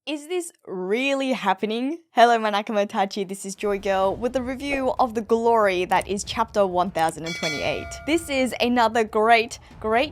Is this really happening? Hello, my nakamtachi, this is JoyGirl with a review of the glory that is chapter 1028. This is another great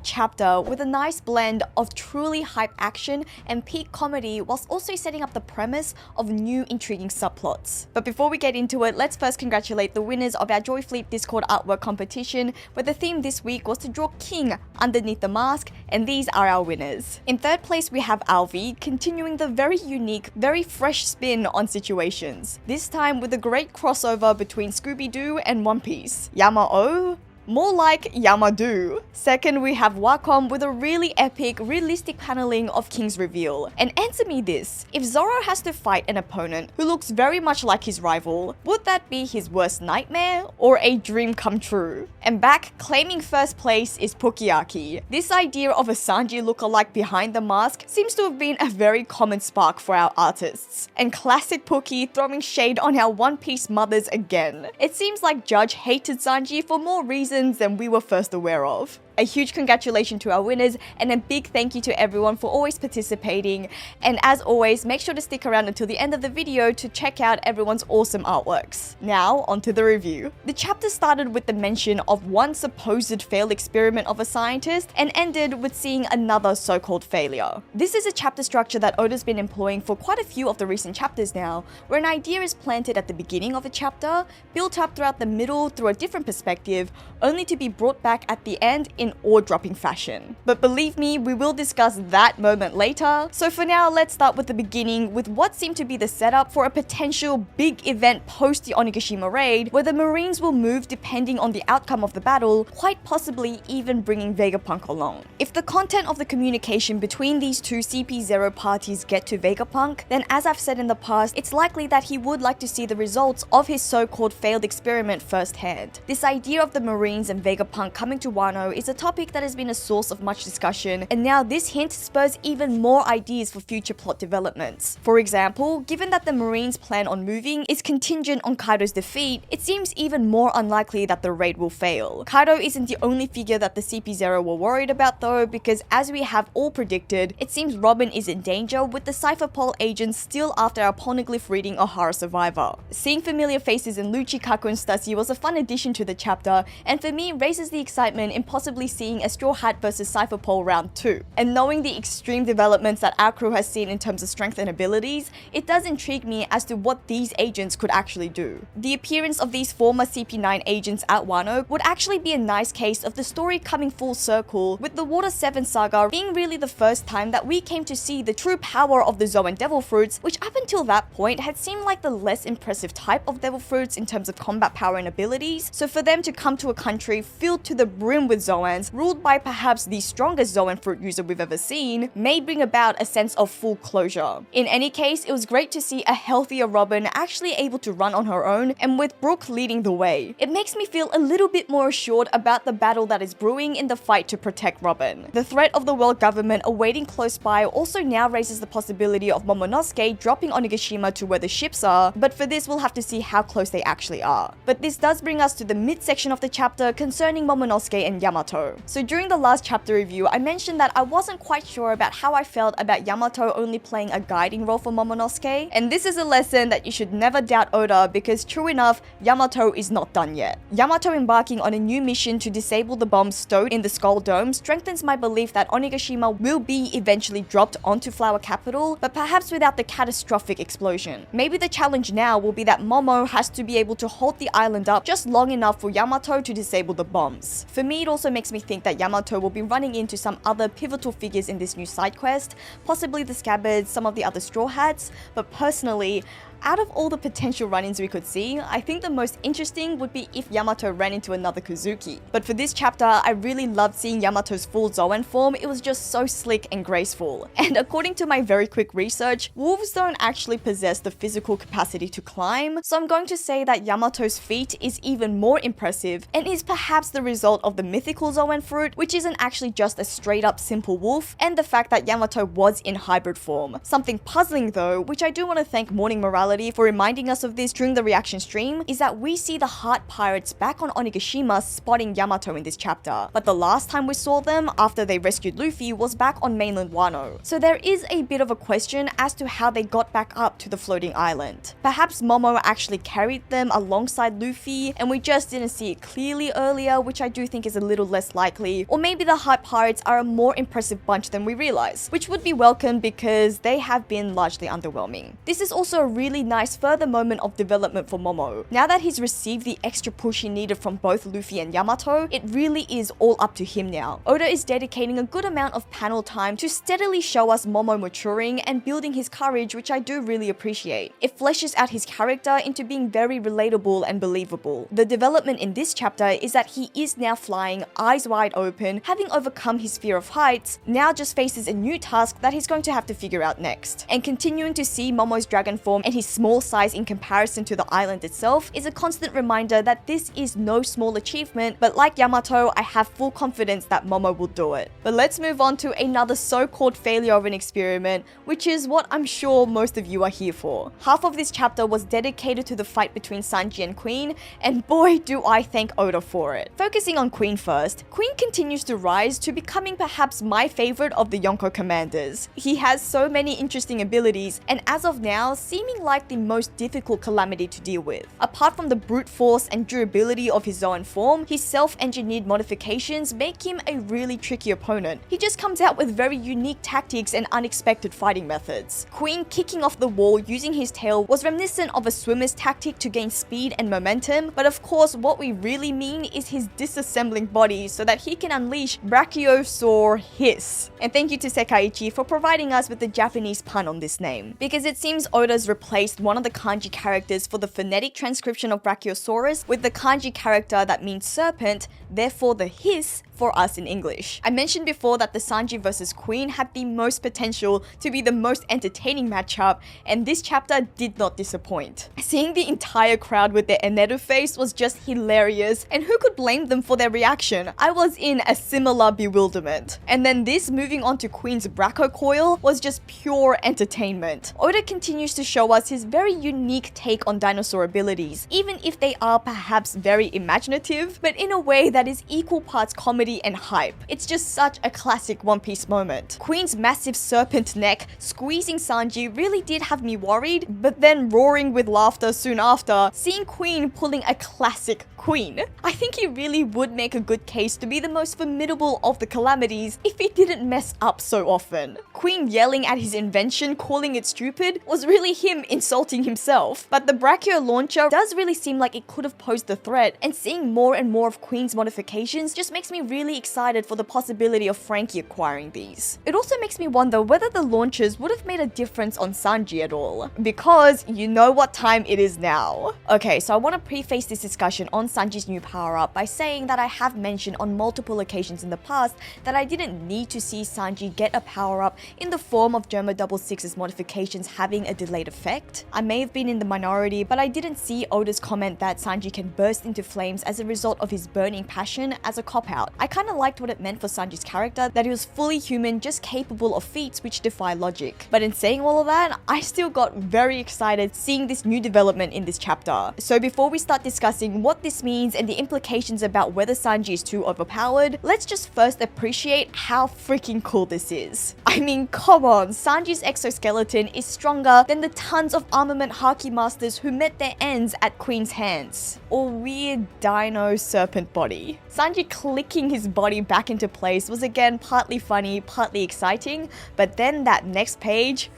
chapter with a nice blend of truly hype action and peak comedy whilst also setting up the premise of new intriguing subplots. But before we get into it, let's first congratulate the winners of our Joy Fleet Discord artwork competition, where the theme this week was to draw King underneath the mask, and these are our winners. In third place we have Alvi, continuing the very unique, very fresh spin on situations, this time with a great crossover between Scooby-Doo and One Piece. Yama-O? More like Yamadou. Second, we have Wacom with a really epic, realistic paneling of King's reveal. And answer me this, if Zoro has to fight an opponent who looks very much like his rival, would that be his worst nightmare or a dream come true? And back, claiming first place is Pukiaki. This idea of a Sanji lookalike behind the mask seems to have been a very common spark for our artists. And classic Puki throwing shade on our One Piece mothers again. It seems like Judge hated Sanji for more reasons than we were first aware of. A huge congratulations to our winners and a big thank you to everyone for always participating. And as always, make sure to stick around until the end of the video to check out everyone's awesome artworks. Now, onto the review. The chapter started with the mention of one supposed failed experiment of a scientist and ended with seeing another so-called failure. This is a chapter structure that Oda's been employing for quite a few of the recent chapters now, where an idea is planted at the beginning of a chapter, built up throughout the middle through a different perspective, only to be brought back at the end in ore-dropping fashion. But believe me, we will discuss that moment later. So for now, let's start with the beginning with what seemed to be the setup for a potential big event post the Onigashima raid, where the Marines will move depending on the outcome of the battle, quite possibly even bringing Vegapunk along. If the content of the communication between these two CP0 parties get to Vegapunk, then as I've said in the past, it's likely that he would like to see the results of his so-called failed experiment firsthand. This idea of the Marines and Vegapunk coming to Wano is a topic that has been a source of much discussion, and now this hint spurs even more ideas for future plot developments. For example, given that the Marines' plan on moving is contingent on Kaido's defeat, it seems even more unlikely that the raid will fail. Kaido isn't the only figure that the CP0 were worried about though, because as we have all predicted, it seems Robin is in danger with the Cypher Pol agents still after our poneglyph reading Ohara Survivor. Seeing familiar faces in Lucci, Kaku and Stussy was a fun addition to the chapter, and for me raises the excitement in possibly seeing a Straw Hat vs Cypher Pol round 2. And knowing the extreme developments that our crew has seen in terms of strength and abilities, it does intrigue me as to what these agents could actually do. The appearance of these former CP9 agents at Wano would actually be a nice case of the story coming full circle, with the Water 7 saga being really the first time that we came to see the true power of the Zoan Devil Fruits, which up until that point had seemed like the less impressive type of Devil Fruits in terms of combat power and abilities. So for them to come to a country filled to the brim with Zoans, ruled by perhaps the strongest Zoan fruit user we've ever seen, may bring about a sense of full closure. In any case, it was great to see a healthier Robin actually able to run on her own, and with Brook leading the way. It makes me feel a little bit more assured about the battle that is brewing in the fight to protect Robin. The threat of the world government awaiting close by also now raises the possibility of Momonosuke dropping Onigashima to where the ships are, but for this we'll have to see how close they actually are. But this does bring us to the midsection of the chapter concerning Momonosuke and Yamato. So during the last chapter review, I mentioned that I wasn't quite sure about how I felt about Yamato only playing a guiding role for Momonosuke, and this is a lesson that you should never doubt Oda, because true enough, Yamato is not done yet. Yamato embarking on a new mission to disable the bombs stowed in the Skull Dome strengthens my belief that Onigashima will be eventually dropped onto Flower Capital, but perhaps without the catastrophic explosion. Maybe the challenge now will be that Momo has to be able to hold the island up just long enough for Yamato to disable the bombs. For me, it also makes me think that Yamato will be running into some other pivotal figures in this new side quest, possibly the Scabbards, some of the other Straw Hats, but personally, out of all the potential run-ins we could see, I think the most interesting would be if Yamato ran into another Kozuki. But for this chapter, I really loved seeing Yamato's full Zoan form. It was just so slick and graceful. And according to my very quick research, wolves don't actually possess the physical capacity to climb, so I'm going to say that Yamato's feat is even more impressive and is perhaps the result of the mythical Zoan fruit, which isn't actually just a straight up simple wolf, and the fact that Yamato was in hybrid form. Something puzzling though, which I do want to thank Morning Morality personality for reminding us of this during the reaction stream, is that we see the Heart Pirates back on Onigashima spotting Yamato in this chapter, but the last time we saw them after they rescued Luffy was back on mainland Wano. So there is a bit of a question as to how they got back up to the floating island. Perhaps Momo actually carried them alongside Luffy and we just didn't see it clearly earlier, which I do think is a little less likely, or maybe the Heart Pirates are a more impressive bunch than we realize, which would be welcome because they have been largely underwhelming. This is also a really nice further moment of development for Momo. Now that he's received the extra push he needed from both Luffy and Yamato, it really is all up to him now. Oda is dedicating a good amount of panel time to steadily show us Momo maturing and building his courage, which I do really appreciate. It fleshes out his character into being very relatable and believable. The development in this chapter is that he is now flying, eyes wide open, having overcome his fear of heights, now just faces a new task that he's going to have to figure out next. And continuing to see Momo's dragon form and his small size in comparison to the island itself is a constant reminder that this is no small achievement, but like Yamato, I have full confidence that Momo will do it. But let's move on to another so-called failure of an experiment, which is what I'm sure most of you are here for. Half of this chapter was dedicated to the fight between Sanji and Queen, and boy do I thank Oda for it. Focusing on Queen first, Queen continues to rise to becoming perhaps my favorite of the Yonko commanders. He has so many interesting abilities, and as of now, seeming like the most difficult calamity to deal with. Apart from the brute force and durability of his Zoan form, his self-engineered modifications make him a really tricky opponent. He just comes out with very unique tactics and unexpected fighting methods. Queen kicking off the wall using his tail was reminiscent of a swimmer's tactic to gain speed and momentum, but of course what we really mean is his disassembling body so that he can unleash Brachiosaur Hiss. And thank you to Sekaiichi for providing us with the Japanese pun on this name, because it seems Oda's replaced one of the kanji characters for the phonetic transcription of Brachiosaurus with the kanji character that means serpent, therefore the hiss for us in English. I mentioned before that the Sanji versus Queen had the most potential to be the most entertaining matchup, and this chapter did not disappoint. Seeing the entire crowd with their Enedu face was just hilarious, and who could blame them for their reaction? I was in a similar bewilderment. And then this moving on to Queen's Braco coil was just pure entertainment. Oda continues to show us his very unique take on dinosaur abilities, even if they are perhaps very imaginative, but in a way that is equal parts comedy and hype. It's just such a classic One Piece moment. Queen's massive serpent neck squeezing Sanji really did have me worried, but then roaring with laughter soon after, seeing Queen pulling a classic Queen. I think he really would make a good case to be the most formidable of the calamities if he didn't mess up so often. Queen yelling at his invention, calling it stupid, was really him insulting himself. But the Brachio launcher does really seem like it could have posed a threat, and seeing more and more of Queen's modifications just makes me really excited for the possibility of Frankie acquiring these. It also makes me wonder whether the launchers would have made a difference on Sanji at all, because you know what time it is now. Okay, so I want to preface this discussion on Sanji's new power-up by saying that I have mentioned on multiple occasions in the past that I didn't need to see Sanji get a power-up in the form of Germa 66's modifications having a delayed effect. I may have been in the minority, but I didn't see Oda's comment that Sanji can burst into flames as a result of his burning passion as a cop-out. I kinda liked what it meant for Sanji's character, that he was fully human, just capable of feats which defy logic. But in saying all of that, I still got very excited seeing this new development in this chapter. So before we start discussing what this means and the implications about whether Sanji is too overpowered, let's just first appreciate how freaking cool this is. I mean, come on, Sanji's exoskeleton is stronger than the tons of armament Haki masters who met their ends at Queen's hands. Or weird dino serpent body. Sanji clicking his body back into place was again partly funny, partly exciting, but then that next page,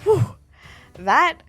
whew, that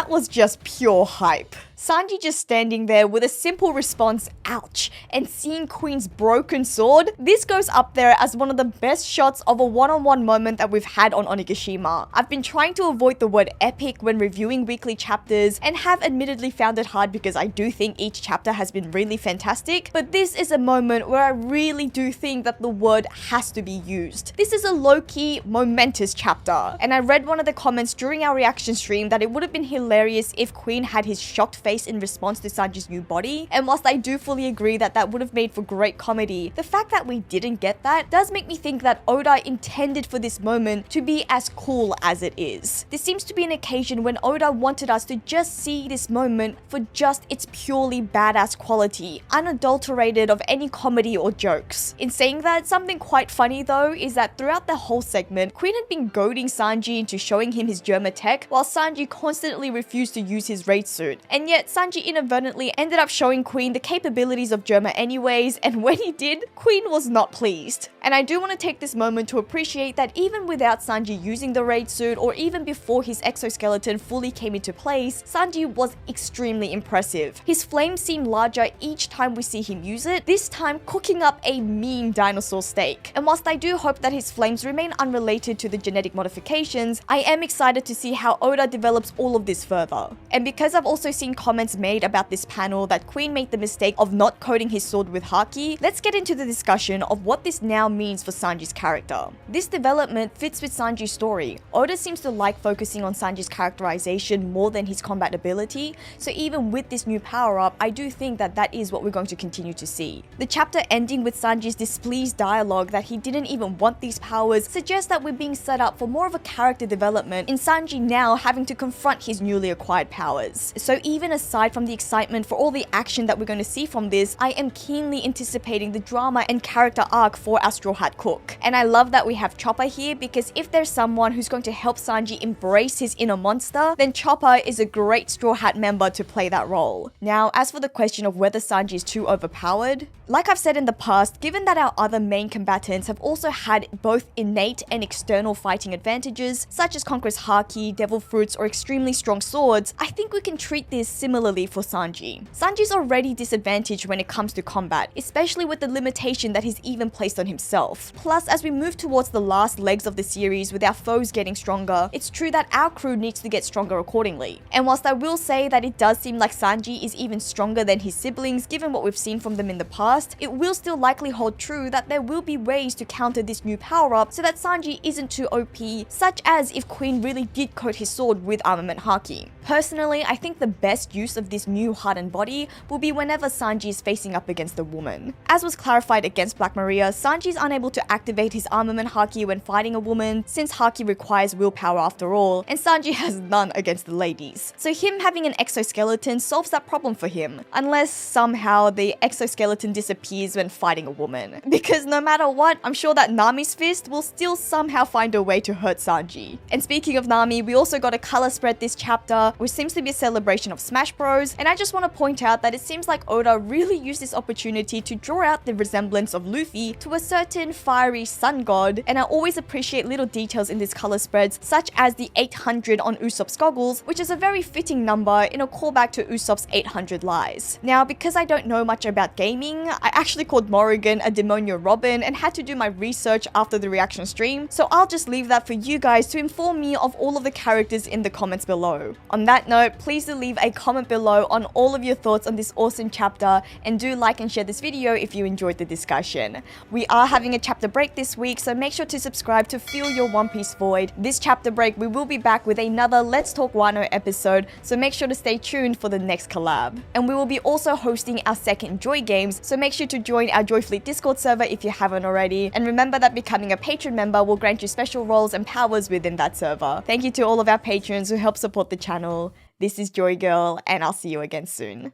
was just pure hype. Sanji just standing there with a simple response, ouch, and seeing Queen's broken sword, this goes up there as one of the best shots of a one-on-one moment that we've had on Onigashima. I've been trying to avoid the word epic when reviewing weekly chapters and have admittedly found it hard because I do think each chapter has been really fantastic, but this is a moment where I really do think that the word has to be used. This is a low-key, momentous chapter, and I read one of the comments during our reaction stream that it would have been hilarious if Queen had his shocked face in response to Sanji's new body, and whilst I do fully agree that that would have made for great comedy, the fact that we didn't get that does make me think that Oda intended for this moment to be as cool as it is. This seems to be an occasion when Oda wanted us to just see this moment for just its purely badass quality, unadulterated of any comedy or jokes. In saying that, something quite funny though is that throughout the whole segment, Queen had been goading Sanji into showing him his Germa tech, while Sanji constantly refused to use his raid suit. And yet Sanji inadvertently ended up showing Queen the capabilities of Germa anyways, and when he did, Queen was not pleased. And I do want to take this moment to appreciate that even without Sanji using the raid suit, or even before his exoskeleton fully came into place, Sanji was extremely impressive. His flames seem larger each time we see him use it, this time cooking up a mean dinosaur steak. And whilst I do hope that his flames remain unrelated to the genetic modifications, I am excited to see how Oda develops all of this further. And because I've also seen comments made about this panel that Queen made the mistake of not coating his sword with haki, let's get into the discussion of what this now means for Sanji's character. This development fits with Sanji's story. Oda seems to like focusing on Sanji's characterization more than his combat ability, so even with this new power-up, I do think that that is what we're going to continue to see. The chapter ending with Sanji's displeased dialogue that he didn't even want these powers suggests that we're being set up for more of a character development in Sanji now having to confront his newly acquired powers. So even aside from the excitement for all the action that we're going to see from this, I am keenly anticipating the drama and character arc for our Straw Hat Cook. And I love that we have Chopper here, because if there's someone who's going to help Sanji embrace his inner monster, then Chopper is a great Straw Hat member to play that role. Now, as for the question of whether Sanji is too overpowered, like I've said in the past, given that our other main combatants have also had both innate and external fighting advantages, such as Conqueror's Haki, Devil Fruits, or extremely strong swords, I think we can treat this similarly for Sanji. Sanji's already disadvantaged when it comes to combat, especially with the limitation that he's even placed on himself. Plus, as we move towards the last legs of the series with our foes getting stronger, it's true that our crew needs to get stronger accordingly. And whilst I will say that it does seem like Sanji is even stronger than his siblings given what we've seen from them in the past, it will still likely hold true that there will be ways to counter this new power-up so that Sanji isn't too OP, such as if Queen really did coat his sword with armament haki. Personally, I think the best use of this new hardened body will be whenever Sanji is facing up against a woman. As was clarified against Black Maria, Sanji is unable to activate his armament haki when fighting a woman, since haki requires willpower after all, and Sanji has none against the ladies. So him having an exoskeleton solves that problem for him, unless somehow the exoskeleton disappears when fighting a woman. Because no matter what, I'm sure that Nami's fist will still somehow find a way to hurt Sanji. And speaking of Nami, we also got a color spread this chapter, which seems to be a celebration of Smash Bros, and I just want to point out that it seems like Oda really used this opportunity to draw out the resemblance of Luffy to a certain fiery sun god, and I always appreciate little details in these color spreads, such as the 800 on Usopp's goggles, which is a very fitting number in a callback to Usopp's 800 lies. Now, because I don't know much about gaming, I actually called Morrigan a Demonio Robin and had to do my research after the reaction stream, so I'll just leave that for you guys to inform me of all of the characters in the comments below. On that note, please do leave a comment below on all of your thoughts on this awesome chapter, and do like and share this video if you enjoyed the discussion. We are having a chapter break this week, so make sure to subscribe to fill your One Piece void. This chapter break, we will be back with another Let's Talk Wano episode, so make sure to stay tuned for the next collab. And we will be also hosting our second Joy Games, so make sure to join our Joyfleet Discord server if you haven't already, and remember that becoming a patron member will grant you special roles and powers within that server. Thank you to all of our patrons who help support the channel. This is JoyGirl, and I'll see you again soon.